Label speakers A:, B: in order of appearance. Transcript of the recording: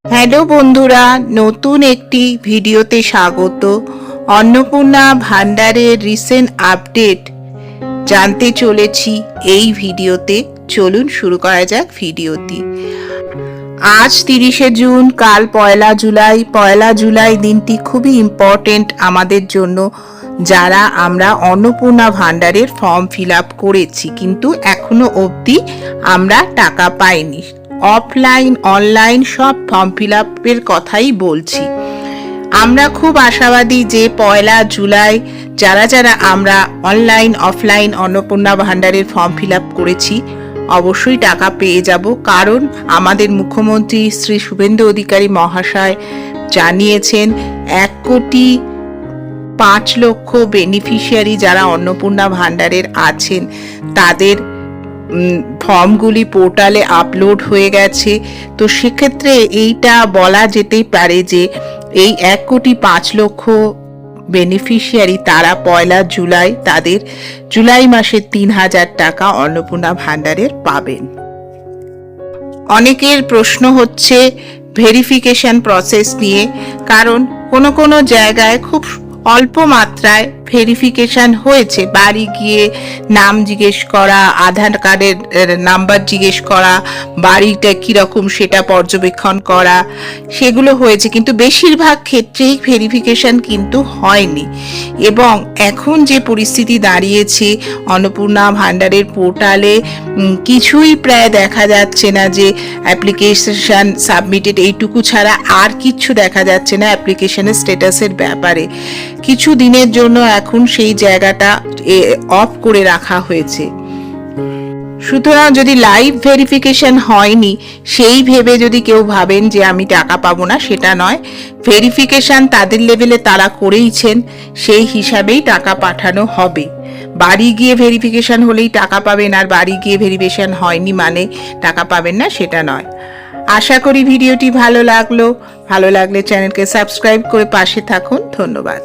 A: Hello বন্ধুরা, নতুন একটি ভিডিওতে স্বাগত। অন্নপূর্ণা ভান্ডারের রিসেন্ট আপডেট জানতে চলেছি এই ভিডিওতে। চলুন শুরু করা যাক ভিডিওটি। আজ 30শে জুন, কাল 1লা জুলাই। 1লা জুলাই দিনটি খুবই ইম্পর্টেন্ট আমাদের জন্য, যারা আমরা অন্নপূর্ণা ভান্ডারের ফর্ম ফিল আপ করেছি কিন্তু এখনো অবধি আমরা টাকা পাইনি। অফলাইন অনলাইন সব ফর্ম ফিল আপের কথাই বলছি। আমরা খুব আশাবাদী যে 1লা জুলাই যারা আমরা অনলাইন অফলাইন অন্নপূর্ণা ভান্ডারের ফর্ম ফিল আপ করেছি অবশ্যই টাকা পেয়ে যাব। কারণ আমাদের মুখ্যমন্ত্রী শ্রী শুভেন্দু অধিকারী মহাশয় জানিয়েছেন 1,05,00,000 বেনিফিশিয়ারি যারা অন্নপূর্ণা ভান্ডারের আছেন তাদের ফর্মগুলি পোর্টালে আপলোড হয়ে গেছে। তো সেক্ষেত্রে এইটা বলা যেতেই পারে যে এই 1,05,00,000 বেনিফিশিয়ারি তারা 1লা জুলাই তাদের জুলাই মাসের 3,000 টাকা অন্নপূর্ণা ভান্ডারের পাবেন। অনেকের প্রশ্ন হচ্ছে ভেরিফিকেশন প্রসেস নিয়ে, কারণ কোনো জায়গায় খুব অল্প মাত্রায় ভেরিফিকেশন হয়েছে। বাড়ি গিয়ে নাম জিজ্ঞেস করা, আধার কার্ডের নাম্বার জিজ্ঞেস করা, বাড়িটা কীরকম সেটা পর্যবেক্ষণ করা, সেগুলো হয়েছে, কিন্তু বেশিরভাগ ক্ষেত্রেই ভেরিফিকেশন কিন্তু হয়নি। এবং এখন যে পরিস্থিতি দাঁড়িয়েছে অন্নপূর্ণা ভান্ডারের পোর্টালে কিছুই প্রায় দেখা যাচ্ছে না, যে অ্যাপ্লিকেশন সাবমিটেড এইটুকু ছাড়া আর কিচ্ছু দেখা যাচ্ছে না অ্যাপ্লিকেশনের স্ট্যাটাসের ব্যাপারে। কিছু দিনের জন্য এখন সেই জায়গাটা অফ করে রাখা হয়েছে। সুতরাং যদি লাইভ ভেরিফিকেশন হয়নি সেই ভেবে যদি কেউ ভাবেন যে আমি টাকা পাবো না, সেটা নয়। ভেরিফিকেশন তাদের লেভেলে তারা করেইছেন, সেই হিসাবেই টাকা পাঠানো হবে। বাড়ি গিয়ে ভেরিফিকেশন হলেই টাকা পাবেন, আর বাড়ি গিয়ে ভেরিফিকেশন হয়নি মানে টাকা পাবেন না, সেটা নয়। আশা করি ভিডিওটি ভালো লাগলে চ্যানেলকে সাবস্ক্রাইব করে পাশে থাকুন। ধন্যবাদ।